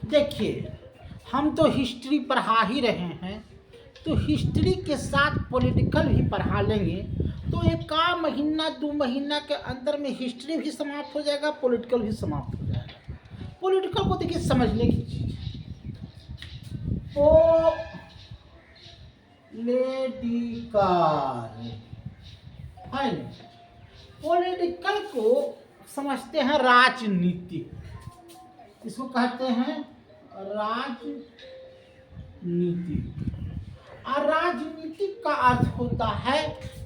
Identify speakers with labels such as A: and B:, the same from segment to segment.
A: देखिए, हम तो हिस्ट्री पढ़ा ही रहे हैं, तो हिस्ट्री के साथ पॉलिटिकल भी पढ़ा लेंगे तो एक आध महीना 2 महीना के अंदर में हिस्ट्री भी समाप्त हो जाएगा, पॉलिटिकल भी समाप्त हो जाएगा। पॉलिटिकल को देखिए समझने की चीज पॉलिटिकल है ना। पॉलिटिकल को समझते हैं राजनीतिक, इसको कहते हैं राजनीतिक। और राजनीतिक का अर्थ होता है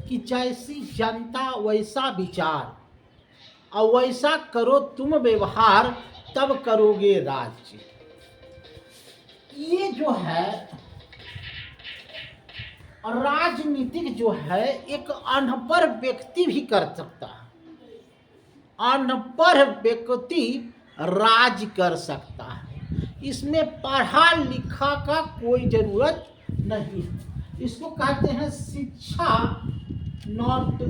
A: कि जैसी जनता वैसा विचार, और वैसा करो तुम व्यवहार तब करोगे राज्य। ये जो है राजनीतिक जो है एक अनपढ़ व्यक्ति भी कर सकता है। अनपढ़ व्यक्ति राज कर सकता है, इसमें पढ़ा लिखा का कोई जरूरत नहीं है। इसको कहते हैं शिक्षा नॉट,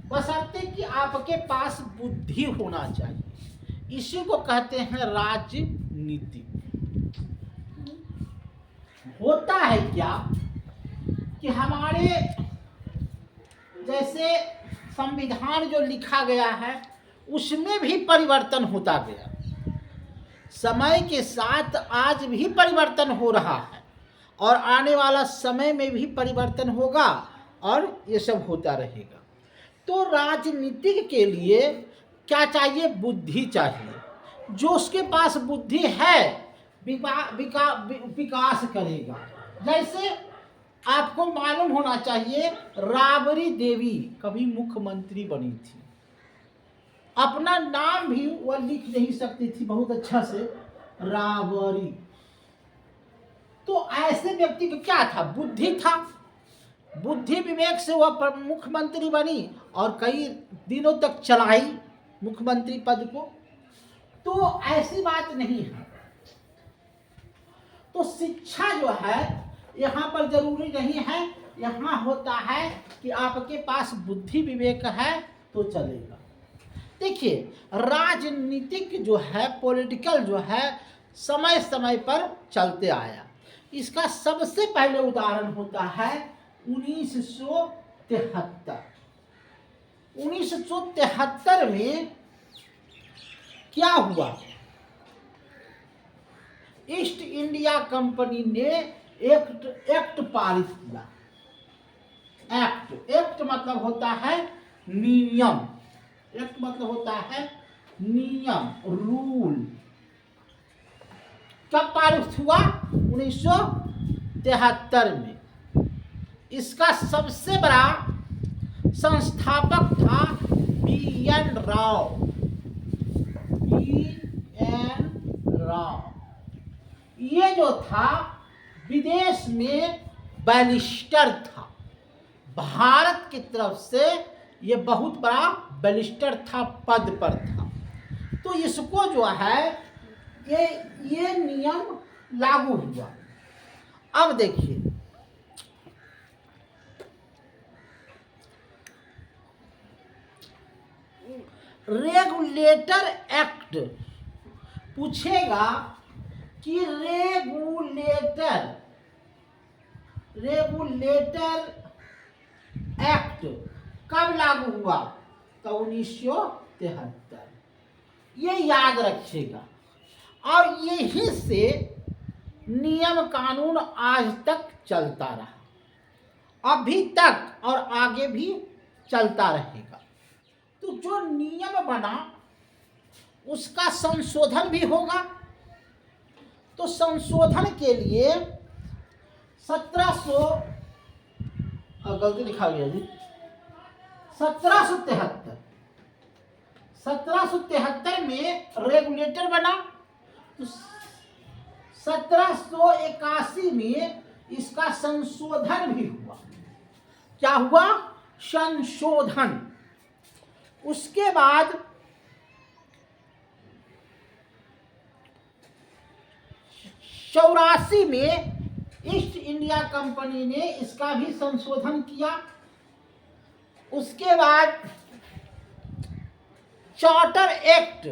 A: बशर्ते कि आपके पास बुद्धि होना चाहिए। इसी को कहते हैं राजनीति। होता है क्या कि हमारे जैसे संविधान जो लिखा गया है उसमें भी परिवर्तन होता गया, समय के साथ आज भी परिवर्तन हो रहा है और आने वाला समय में भी परिवर्तन होगा और ये सब होता रहेगा। तो राजनीतिक के लिए क्या चाहिए? बुद्धि चाहिए। जो उसके पास बुद्धि है विकास करेगा। जैसे आपको मालूम होना चाहिए राबड़ी देवी कभी मुख्यमंत्री बनी थी, अपना नाम भी वह लिख नहीं सकती थी बहुत अच्छा से, राबड़ी। तो ऐसे व्यक्ति को क्या था? बुद्धि था। बुद्धि विवेक से वह मुख्यमंत्री बनी और कई दिनों तक चलाई मुख्यमंत्री पद को। तो ऐसी बात नहीं है। तो शिक्षा जो है यहाँ पर जरूरी नहीं है, यहाँ होता है कि आपके पास बुद्धि विवेक है तो चलेगा। देखिए, राजनीतिक जो है पॉलिटिकल जो है समय समय पर चलते आया। इसका सबसे पहले उदाहरण होता है 1973। 1973 में क्या हुआ? ईस्ट इंडिया कंपनी ने एक्ट पारित किया। एक्ट मतलब होता है नियम। एक्ट मतलब होता है नियम, रूल। कब पारित हुआ? 1973 में। इसका सबसे बड़ा संस्थापक था बी.एन. राव। बी.एन. राव ये जो था विदेश में बैरिस्टर था। भारत की तरफ से ये बहुत बड़ा बैरिस्टर था, पद पर था। तो इसको जो है ये नियम लागू हुआ। अब देखिए, रेगुलेटर एक्ट पूछेगा कि रेगुलेटर एक्ट कब लागू हुआ? तो 1973। ये याद रखिएगा। और यही से नियम कानून आज तक चलता रहा, अभी तक और आगे भी चलता रहेगा। तो जो नियम बना उसका संशोधन भी होगा। तो संशोधन के लिए गलती लिखा गया जी, 1773 में रेगुलेटर बना। तो 1781 में इसका संशोधन भी हुआ। क्या हुआ? संशोधन। उसके बाद 84 में ईस्ट इंडिया कंपनी ने इसका भी संशोधन किया। उसके बाद चार्टर एक्ट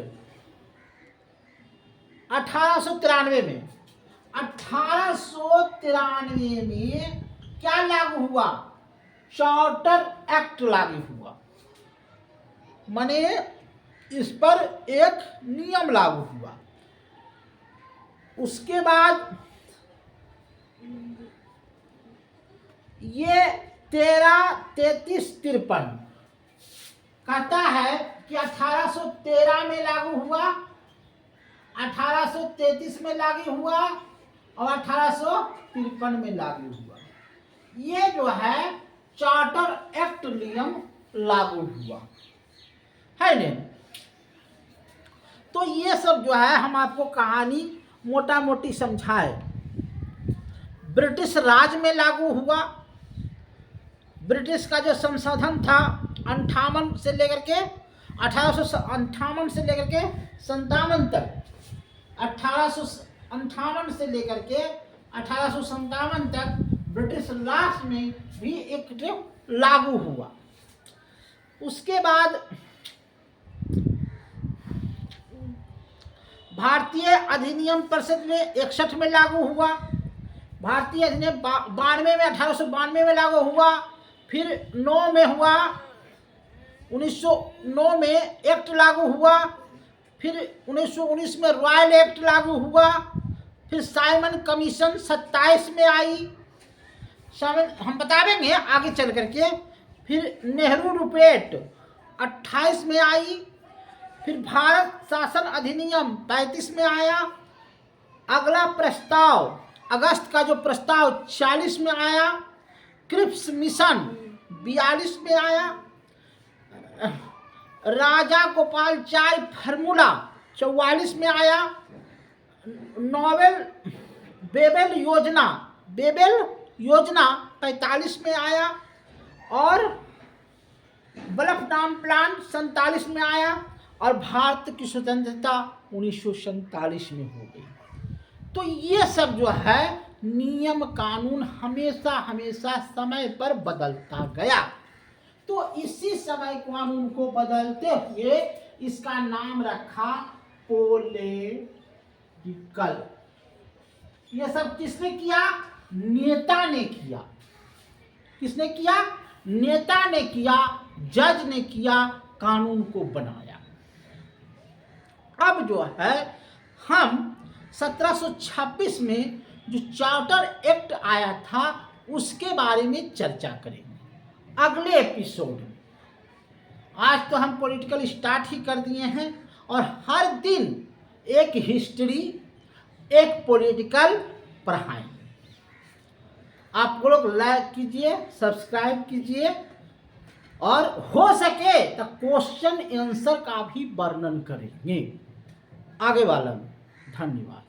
A: 1893 में 1893 में क्या लागू हुआ? चार्टर एक्ट लागू हुआ, माने इस पर एक नियम लागू हुआ। उसके बाद ये 1333-53 कहता है कि 1813 में लागू हुआ, 1833 में लागू हुआ और 1853 में लागू हुआ। ये जो है चार्टर एक्ट नियम लागू हुआ है नहीं। तो ये सब जो है हम आपको कहानी मोटा मोटी समझाए। ब्रिटिश राज में लागू हुआ। ब्रिटिश का जो संशोधन था 58 से लेकर के 1858 से लेकर के 57 तक, 1858 से लेकर के 1857 तक ब्रिटिश राज में भी एक्ट लागू हुआ। उसके बाद भारतीय अधिनियम परिषद में 61 में लागू हुआ। भारतीय अधिनियम 92 में 1892 में लागू हुआ। फिर 9 में हुआ, 1909 में एक्ट लागू हुआ। फिर 1919 में रॉयल एक्ट लागू हुआ। फिर साइमन कमीशन 27 में आई, हम बतावेंगे आगे चल करके। फिर नेहरू रुपेट 28 में आई। फिर भारत शासन अधिनियम 35 में आया। अगला प्रस्ताव, अगस्त का जो प्रस्ताव 40 में आया। क्रिप्स मिशन 42 में आया। राजा गोपाल चाय फार्मूला 44 में आया। बेबेल योजना 45 में आया। और बल्फ डाम प्लान 47 में आया। और भारत की स्वतंत्रता 1947 में हो गई। तो ये सब जो है नियम कानून हमेशा हमेशा समय पर बदलता गया। तो इसी समय कानून को बदलते हुए इसका नाम रखा पॉलिटिकल। ये सब किसने किया? नेता ने किया। किसने किया? नेता ने किया, जज ने किया, कानून को बनाया। अब जो है हम 1726 में जो चार्टर एक्ट आया था उसके बारे में चर्चा करेंगे अगले एपिसोड में। आज तो हम पॉलिटिकल स्टार्ट ही कर दिए हैं और हर दिन एक हिस्ट्री, एक पॉलिटिकल पढ़ाएंगे। आप लोग लाइक कीजिए, सब्सक्राइब कीजिए और हो सके तो क्वेश्चन आंसर का भी वर्णन करेंगे आगे वाला में। धन्यवाद।